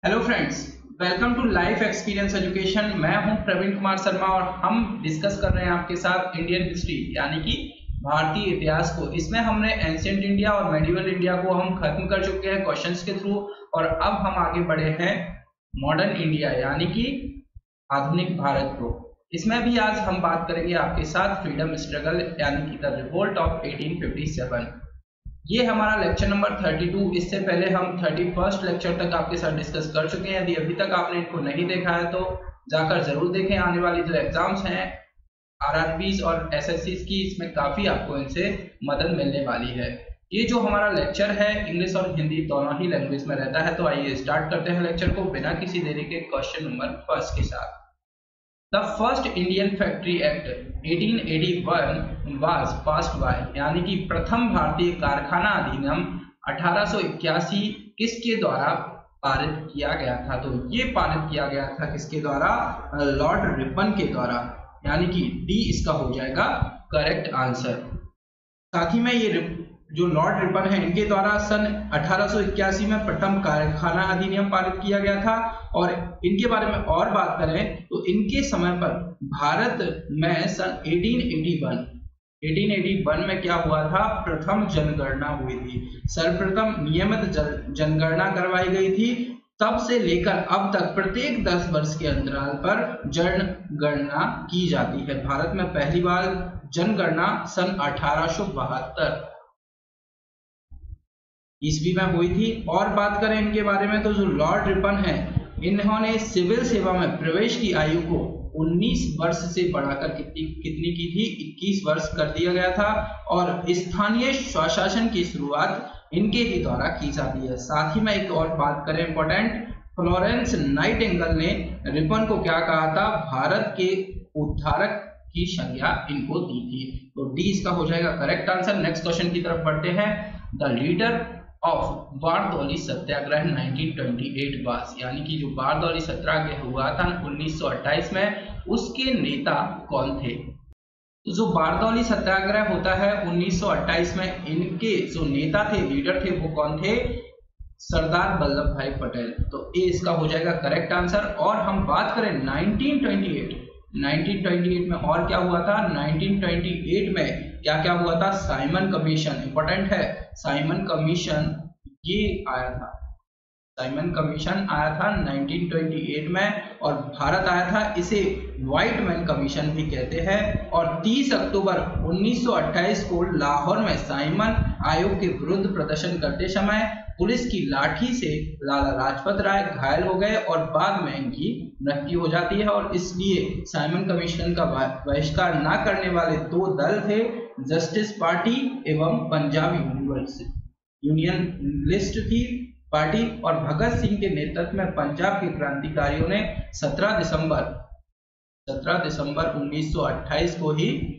Hello friends, welcome to life experience education. मैं हूं प्रवीण कुमार शर्मा और हम डिस्कस कर रहे हैं आपके साथ इंडियन हिस्ट्री यानी कि भारतीय इतिहास को। इसमें हमने एंशिएंट इंडिया और मेडिवल इंडिया को हम खत्म कर चुके हैं क्वेश्चंस के थ्रू, और अब हम आगे बढ़े हैं मॉडर्न इंडिया यानी कि आधुनिक भारत को। इसमें भी आज हम बात करेंगे आपके साथ फ्रीडम स्ट्रगल यानी कि द रिवोल्ट ऑफ 1857। ये हमारा लेक्चर नंबर 32। इससे पहले हम 31st लेक्चर तक आपके साथ डिस्कस कर चुके हैं। यदि अभी तक आपने इनको नहीं देखा है तो जाकर जरूर देखें। आने वाली जो एग्जाम्स हैं आरआरबीज और एसएससीज की, इसमें काफी आपको इनसे मदद मिलने वाली है। ये जो हमारा लेक्चर है इंग्लिश और हिंदी दोनों ही लैंग्वेज में रहता है। तो आइए स्टार्ट करते हैं लेक्चर को बिना किसी देरी के क्वेश्चन नंबर 1 के साथ। The first Indian Factory Act 1881 was passed by, यानी कि प्रथम भारतीय कारखाना अधिनियम 1881 किसके द्वारा पारित किया गया था? तो ये पारित किया गया था किसके द्वारा? लॉर्ड रिपन के द्वारा, यानी कि डी इसका हो जाएगा करेक्ट आंसर। साथ ही में ये जो लॉर्ड रिपन है इनके द्वारा सन 1881 में प्रथम कारखाना अधिनियम पारित किया गया था। और इनके बारे में और बात करें तो इनके समय पर भारत में सन 1881 में क्या हुआ था? प्रथम जनगणना हुई थी। सर्वप्रथम नियमित जनगणना करवाई गई थी। तब से लेकर अब तक प्रत्येक 10 वर्ष के अंतराल पर जनगणना की जाती है। भारत में पहली बार जनगणना सन 1872 ईस्वी में हुई थी। और बात करें इनके बारे में तो जो लॉर्ड रिपन है इन्होंने सिविल सेवा में प्रवेश की आयु को 19 वर्ष से बढ़ाकर कितनी की थी? 21 वर्ष कर दिया गया था। और स्थानीय स्वशासन की शुरुआत इनके ही द्वारा की जाती है। साथ ही में एक और बात करें इंपॉर्टेंट, फ्लोरेंस नाइटिंगेल ने रिपन को क्या कहा था? भारत के उद्धारक की संज्ञा इनको दी थी। तो डी इसका हो जाएगा करेक्ट आंसर। नेक्स्ट क्वेश्चन की तरफ बढ़ते हैं। The leader of Bardoli Satyagraha 1928 was, यानी कि जो बारदौली सत्याग्रह हुआ था 1928 में, उसके नेता कौन थे? तो जो बारदौली सत्याग्रह होता है 1928 में, इनके जो नेता थे, लीडर थे, वो कौन थे? सरदार वल्लभ भाई पटेल। तो ए इसका हो जाएगा करेक्ट आंसर। और हम बात करें 1928 में और क्या हुआ था? 1928 में क्या क्या हुआ था? साइमन कमीशन इंपॉर्टेंट है। साइमन कमीशन ये आया था, साइमन कमीशन आया था 1928 में, और भारत आया था। इसे व्हाइट मैन कमीशन भी कहते हैं। और 30 अक्टूबर 1928 को लाहौर में साइमन आयोग के विरुद्ध प्रदर्शन करते समय पुलिस की लाठी से लाला लाजपत राय घायल हो गए और बाद में इनकी मृत्यु हो जाती है। और इसलिए साइमन कमीशन का बहिष्कार न करने वाले 2 दल थे, जस्टिस पार्टी एवं पंजाब यूनियनिस्ट थी पार्टी। और भगत सिंह के नेतृत्व में पंजाब के क्रांतिकारियों ने 17 दिसंबर 1928 को ही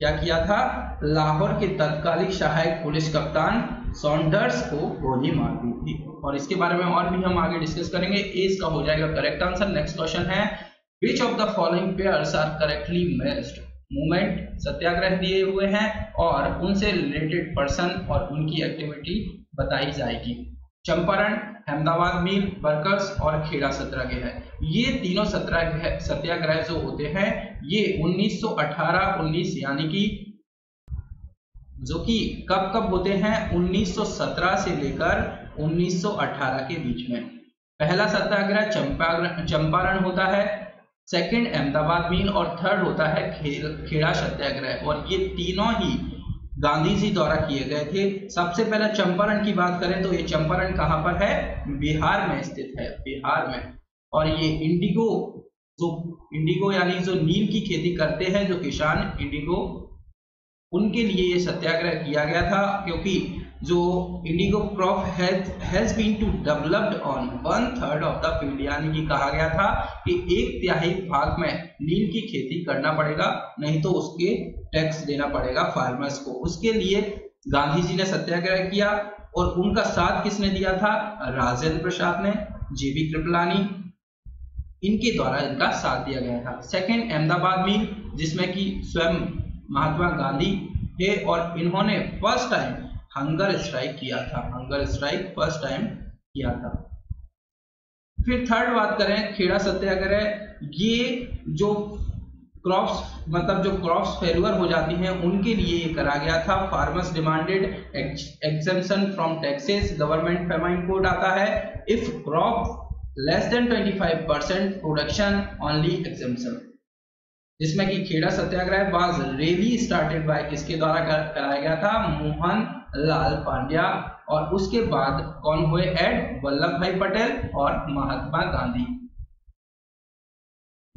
क्या किया था? लाहौर के तत्कालीन सहायक पुलिस कप्तान सॉन्डर्स को गोली मार दी थी। और इसके बारे में और भी हम आगे डिस्कस करेंगे। ए इसका हो जाएगा करेक्ट आंसर। नेक्स्ट क्वेश्चन है, which of the following pairs are correctly matched? Movement Satyagraha दिए हुए हैं और उनसे रिलेटेड पर्सन और उनकी एक्टिविटी बताई जाएगी। चंपारण, अहमदाबाद मिल वर्कर्स और खेड़ा सत्याग्रह है। ये तीनों सत्याग्रह जो होते हैं ये 1918-19 यानी कि जो कि कब होते हैं? 1917 से लेकर 1918 के बीच में। पहला सत्याग्रह चंपारण होता है, सेकंड अहमदाबाद मिल और थर्ड होता है खेड़ा सत्याग्रह। और ये तीनों ही गांधी जी द्वारा किए गए थे। सबसे पहले चंपारण की बात करें तो ये चंपारण कहां पर है? बिहार में स्थित है, बिहार में। और ये इंडिगो यानी जो नील की खेती करते हैं जो किसान इंडिगो, उनके लिए ये सत्याग्रह किया गया था। क्योंकि जो indigo crop has been to developed on 1/3 of the field, यानी कि कहा गया था कि 1/3 भाग में नील की खेती करना पड़ेगा, नहीं तो उसके टैक्स देना पड़ेगा फार्मर्स को। उसके लिए गांधी जी ने सत्याग्रह किया। और उनका साथ किसने दिया था? राजेंद्र प्रसाद ने, जेबी कृपलानी, इनके द्वारा इनका साथ दिया गया था। सेकंड अहमदाबाद मिल, जिसमें कि स्वयं महात्मा गांधी थे और इन्होंने फर्स्ट टाइम हंगर स्ट्राइक किया था, हंगर स्ट्राइक फर्स्ट टाइम किया था। फिर थर्ड बात करें खेड़ा सत्याग्रह, ये जो क्रॉप्स मतलब जो क्रॉप्स फेल्यूर हो जाती हैं उनके लिए ये करा गया था। Farmers demanded exemption from taxes, government famine code आता है, if crop less than 25% production only exemption, जिसमें कि खेड़ा सत्याग्रह वाज रेली स्टार्टेड बाय किसके द्वारा कराया गया था, मोहन लाल पांड्या, और उसके बाद कौन हुए ऐड, वल्लभ भाई पटेल और महात्मा गांधी।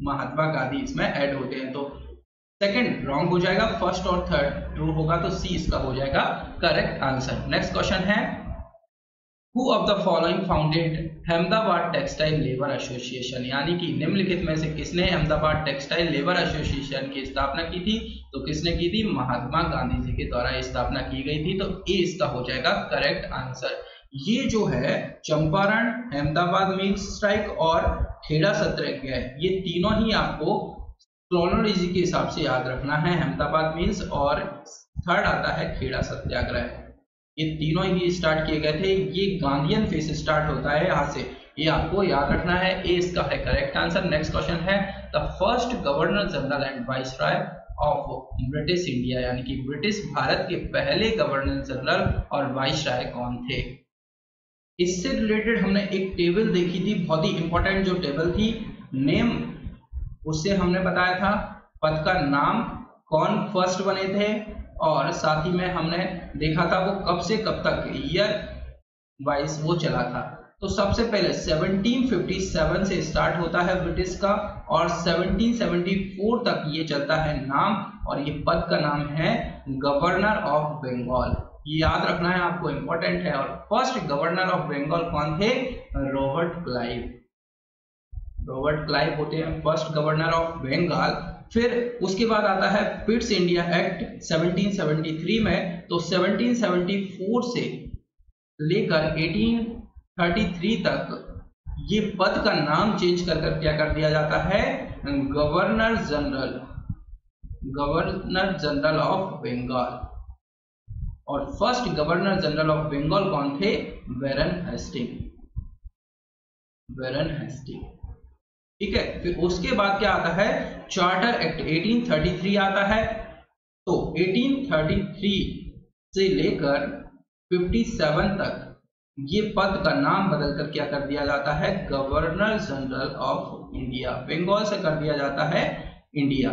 महात्मा गांधी इसमें ऐड होते हैं। तो सेकंड रॉन्ग हो जाएगा, फर्स्ट और थर्ड ट्रू होगा, तो सी इसका हो जाएगा करेक्ट आंसर। नेक्स्ट क्वेश्चन है, who of the following founded Ahmedabad textile labour association, यानी कि निम्नलिखित में से किसने अहमदाबाद टेक्सटाइल लेबर एसोसिएशन की स्थापना की थी, तो किसने की थी, महात्मा गांधी जी के द्वारा स्थापना की गई थी। तो ए इसका हो जाएगा करेक्ट आंसर। ये जो है चंपारण, अहमदाबाद मिल स्ट्राइक और खेड़ा सत्याग्रह, ये तीनों ही आपको क्रोनोलॉजी के हिसाब से याद रखना है। अहमदाबाद मिल्स और थर्ड आता है खेड़ा सत्याग्रह, ये तीनों ही स्टार्ट किए गए थे। ये गांधीयन फेज स्टार्ट होता है यहाँ से, ये आपको याद रखना है। ए इसका है करेक्ट आंसर। नेक्स्ट क्वेश्चन है, the first governor general and viceroy of British India, यानी कि ब्रिटिश भारत के पहले गवर्नर जनरल और वाइसरॉय कौन थे। इससे रिलेटेड हमने एक टेबल देखी थी, बहुत ही इंपॉर्टेंट जो टेबल थी, नेम, उससे हमने बताया था पद का नाम, कौन फर्स्ट बने थे, और साथ ही में हमने देखा था वो कब से कब तक ईयर वाइज वो चला था। तो सबसे पहले 1757 से स्टार्ट होता है ब्रिटिश का, और 1774 तक ये चलता है नाम, और ये पद का नाम है गवर्नर ऑफ बंगाल। ये याद रखना है आपको, इंपॉर्टेंट है। और फर्स्ट गवर्नर ऑफ बंगाल कौन थे, रॉबर्ट क्लाइव। रॉबर्ट क्लाइव होते हैं फर्स्ट गवर्नर ऑफ बंगाल। फिर उसके बाद आता है पिट्स इंडिया एक्ट 1773 में, तो 1774 से लेकर 1833 तक ये पद का नाम चेंज कर क्या कर दिया जाता है, गवर्नर जनरल ऑफ बंगाल। और first governor general of Bengal कौन थे, वैरन हेस्टिंग। ठीक है, फिर उसके बाद क्या आता है, चार्टर एक्ट 1833 आता है। तो 1833 से लेकर 57 तक ये पद का नाम बदलकर क्या कर दिया जाता है, governor general of India, Bengal से कर दिया जाता है इंडिया।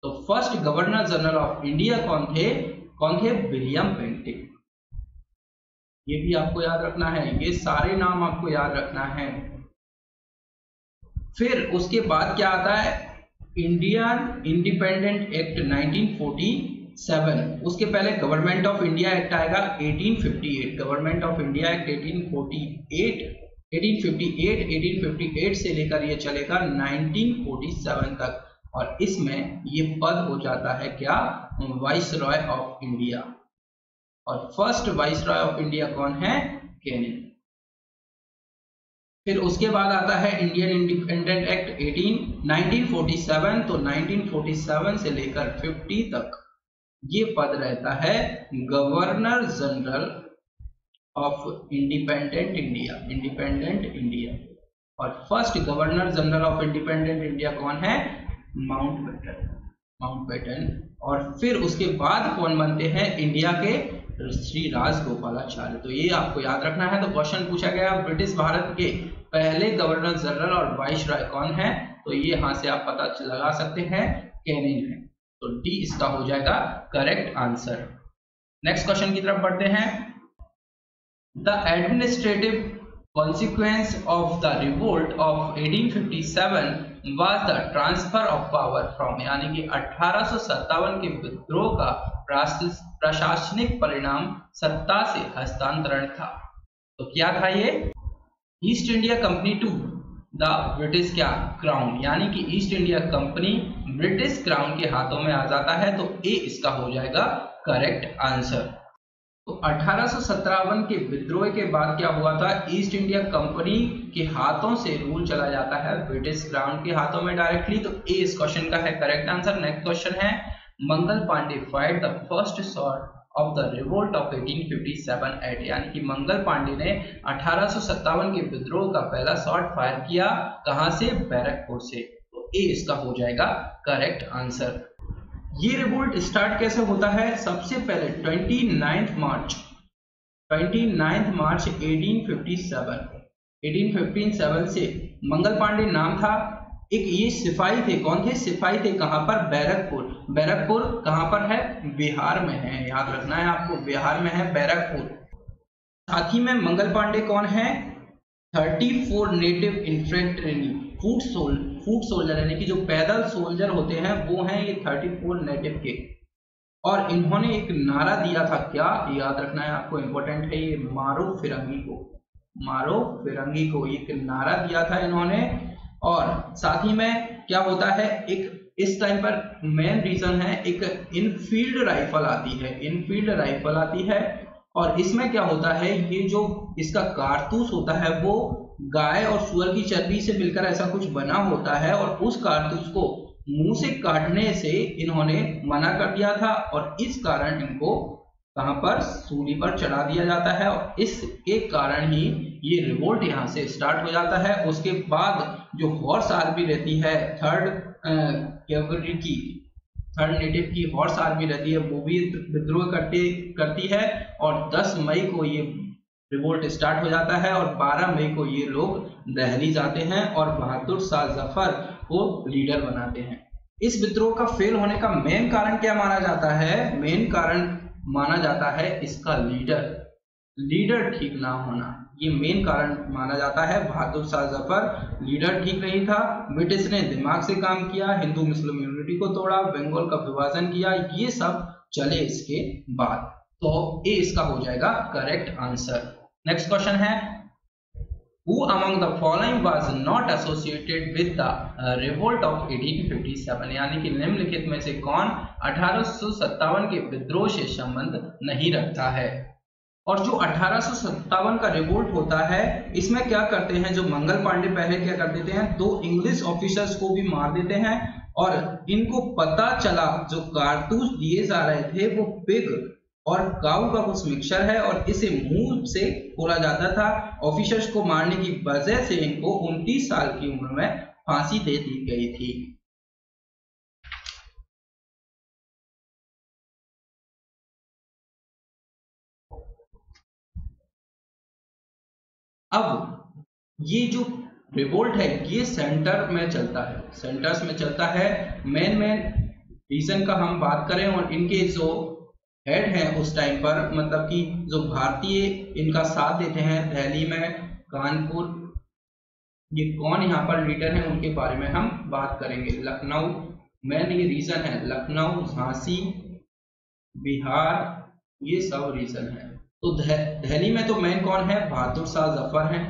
तो first governor general of India कौन थे, विलियम बेंटिक। ये भी आपको याद रखना है, ये सारे नाम आपको याद रखना है। फिर उसके बाद क्या आता है, इंडियन इंडिपेंडेंट एक्ट 1947। उसके पहले गवर्नमेंट ऑफ इंडिया एक्ट आएगा 1858, गवर्नमेंट ऑफ इंडिया एक्ट 1858 से लेकर ये चलेगा 1947 तक, और इसमें ये पद हो जाता है क्या, वाइसरॉय ऑफ इंडिया। और फर्स्ट वाइसरॉय ऑफ इंडिया कौन है, कैनिंग। फिर उसके बाद आता है इंडियन इंडिपेंडेंट एक्ट 1947, तो 1947 से लेकर 50 तक ये पद रहता है governor general of independent India. और first governor general of independent India कौन है, माउंटबेटन। और फिर उसके बाद कौन बनते हैं इंडिया के, श्री राजगोपालाचार्य। तो ये आपको याद रखना है। तो क्वेश्चन पूछा गया ब्रिटिश भारत के पहले गवर्नर जनरल और वाइसरॉय कौन है, तो ये यहां से आप पता लगा सकते हैं, कैनिंग है। तो डी इसका हो जाएगा करेक्ट आंसर। नेक्स्ट क्वेश्चन की तरफ बढ़ते हैं, the administrative consequence of the revolt of 1857 was the transfer of power from, यानी कि 1857 के विद्रोह का प्रशासनिक परिणाम सत्ता से हस्तांतरण था। तो क्या था ये, East India Company to the British क्या, क्राउन, यानी कि East India Company British crown के हाथों में आ जाता है। तो ए इसका हो जाएगा करेक्ट आंसर। तो 1857 के विद्रोह के बाद क्या हुआ था, ईस्ट इंडिया कंपनी के हाथों से रूल चला जाता है ब्रिटिश क्राउन के हाथों में डायरेक्टली। तो ए इस क्वेश्चन का है करेक्ट आंसर। नेक्स्ट क्वेश्चन है, Mangal Pandey fired the first shot of the revolt of 1857 at, यानी कि मंगल पांडे ने 1857 के विद्रोह का पहला शॉट फायर किया, कहां से? बैरकपुर से। तो ए इसका हो जाएगा करेक्ट आंसर। ये रिवोल्ट स्टार्ट कैसे होता है? सबसे पहले 29 मार्च 1857 से मंगल पांडे नाम था, एक ये सिपाही थे। कौन थे? सिपाही थे। कहां पर? बैरकपुर। बैरकपुर कहां पर है? बिहार में है, याद रखना है आपको, बिहार में है बैरकपुर। साथ ही में मंगल पांडे कौन है? 34 नेटिव इन्फेंट्री फुट सोल्जर, यानी कि जो पैदल सोल्जर होते हैं वो हैं ये 34 नेटिव के। और इन्होंने एक नारा दिया था, क्या? याद रखना है आपको, इंपॉर्टेंट है ये, मारो फिरंगी को, मारो फिरंगी को, एक नारा दिया था इन्होंने। और साथ ही में क्या होता है, एक इस टाइम पर मेन रीजन है, एक इनफील्ड राइफल आती है, इनफील्ड राइफल आती है। और इसमें क्या होता है, ये जो इसका कारतूस होता है वो गाय और सुअर की चर्बी से मिलकर ऐसा कुछ बना होता है, और उस कारतूस को मुंह से काटने से इन्होंने मना कर दिया था, और इस कारण इनको कहां पर? सूली पर चढ़ा दिया जाता है। और इसके कारण ही ये रिवोल्ट यहाँ से स्टार्ट हो जाता है। उसके बाद जो हॉर्स आर्मी रहती है, थर्ड कैवलरी की, थर्ड नेटिव की हॉर्स आर्मी रहती है, वो भी विद्रोह करती है। और 10 मई को ये रिवोल्ट स्टार्ट हो जाता है, और 12 मई को ये लोग दिल्ली जाते हैं और बहादुर शाह जफर को लीडर बनाते हैं। इस विद्रोह का फेल होने का मेन कारण क्या माना जाता है? मेन कारण माना जाता है इसका लीडर ठीक ना होना, ये मेन कारण माना जाता है। बहादुर शाह जफर लीडर ठीक नहीं था, ब्रिटिश ने दिमाग से काम किया, हिंदू मुस्लिम यूनिटी को तोड़ा, बंगाल का विभाजन किया, ये सब चले इसके बाद। तो ए इसका हो जाएगा करेक्ट आंसर। नेक्स्ट क्वेश्चन है, Who among the following was not associated with the revolt of 1857, यानी कि निम्नलिखित में से कौन 1857 के विद्रोह से संबंध नहीं रखता है? और जो 1857 का रिवोल्ट होता है, इसमें क्या करते हैं, जो मंगल पांडे पहले क्या कर देते हैं, 2 इंग्लिश ऑफिसर्स को भी मार देते हैं। और इनको पता चला जो कारतूस दिए जा रहे थे वो पिग और काऊ का कुछ मिक्सचर है, और इसे मुंह से खोला जाता था। ऑफिसर्स को मारने की वजह से इनको 29 साल की उम्र में फांसी दे दी गई थी। अब ये जो रिवोल्ट है ये सेंटर में चलता है, सेंटर्स में चलता है। मेन रीजन का हम बात करें, और इनके जो हेड हैं उस टाइम पर, मतलब कि जो भारतीय इनका साथ देते हैं दिल्ली में, कानपुर, ये कौन यहाँ पर लीडर हैं उनके बारे में हम बात करेंगे। लखनऊ मेन ये रीजन है, लखनऊ, झांसी, बिहार, ये सब रीजन है। तो दिल्ली में तो मेन कौन है? बहादुर शाह जफर हैं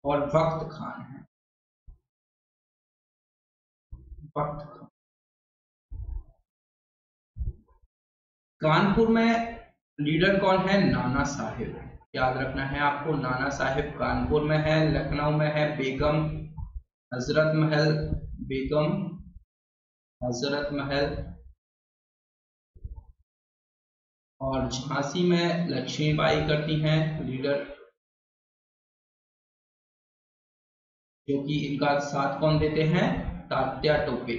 और वक्त खान है, वक्त खान। कानपुर में लीडर कौन है? नाना साहिब, याद रखना है आपको, नाना साहिब कानपुर में है। लखनऊ में है बेगम हजरत महल, बेगम हजरत महल। और झांसी में लक्ष्मीबाई करती हैं लीडर, जो कि इनका साथ कौन देते हैं? तात्या टोपे,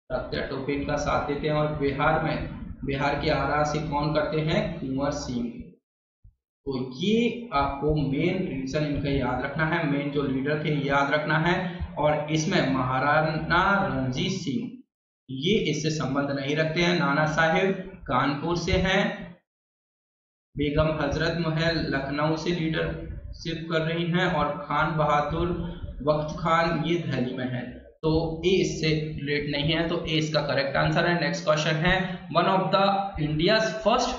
तात्या टोपे इनका साथ देते हैं। और बिहार में, बिहार के आरा से कौन करते हैं? कुंवर सिंह। तो ये आपको मेन रीजन इनका याद रखना है, मेन जो लीडर थे याद रखना है। और इसमें महाराणा रणजीत सिंह ये इससे संबंध नहीं रखते हैं। नाना साहिब कानपुर से हैं, बेगम हजरत महल लखनऊ से लीडरशिप कर रही हैं, और खान बहादुर वक्त खान ये दिल्ली में है। तो ए इससे रिलेट नहीं है, तो ए इसका करेक्ट आंसर है। नेक्स्ट क्वेश्चन है, one of the India's first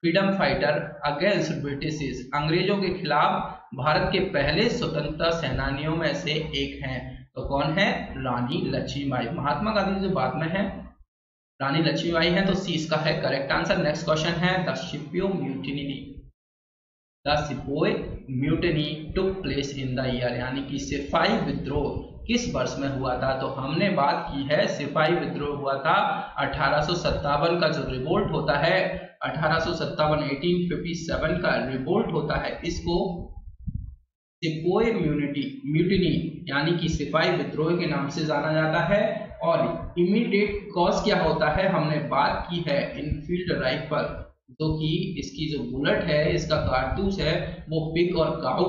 freedom fighter against British, अंग्रेजों के खिलाफ भारत के पहले स्वतंत्रता सेनानियों में से एक हैं, तो कौन है? रानी लक्ष्मीबाई। महात्मा गांधी जो बाद में है, रानी लक्ष्मीबाई है, तो सी इसका है करेक्ट आंसर। नेक्स्ट क्वेश्चन है, the sepoy mutiny took place in the year, यानी कि सिपाही विद्रोह किस वर्ष में हुआ था? तो हमने बात की है सिपाही विद्रोह हुआ था 1857 का जो रिवोल्ट होता है 1857 1857 का रिवोल्ट होता है, इसको सिपोय म्यूटिनी यानी कि सिपाही विद्रोह के नाम से जाना जाता है। और इमीडिएट कॉज क्या होता है? हमने बात की है इनफील्ड राइफल, जो कि इसकी जो बुलेट है, इसका कारतूस है, वो पिग और काऊ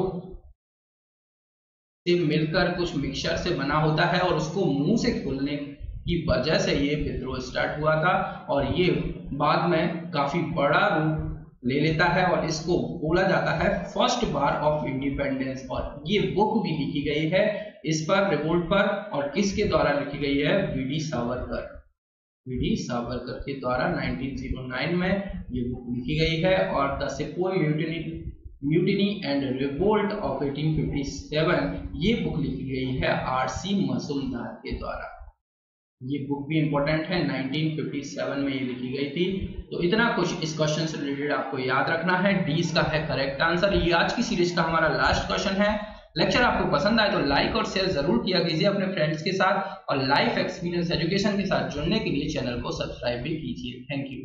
से मिलकर कुछ मिक्सचर से बना होता है और उसको मुंह से खोलने की वजह से ये विद्रोह स्टार्ट हुआ था और ये बाद में काफी बड़ा रूप ले लेता है और इसको बोला जाता है फर्स्ट वार ऑफ इंडिपेंडेंस। और ये बुक भी लिखी गई है इस पर, रिवोल्ट पर, और किसके द्वारा लिखी गई है? वीडी सावरकर के द्वारा 1909 में ये बुक लिखी गई है। और the sepoy mutiny and revolt of 1857 ये बुक लिखी गई है आरसी मजूमदार के द्वारा। ये बुक भी इंपॉर्टेंट है, 1957 में ये लिखी गई थी। तो इतना कुछ इस क्वेश्चन से रिलेटेड आपको याद रखना है। डी इसका है करेक्ट आंसर। ये आज की सीरीज का हमारा लास्ट क्वेश्चन है। लेक्चर आपको पसंद आए तो लाइक और शेयर जरूर किया कीजिए अपने फ्रेंड्स के साथ और लाइफ एक्सपीरियंस एजुकेशन के साथ जुड़ने के लिए चैनल को सब्सक्राइब भी कीजिए। Thank you.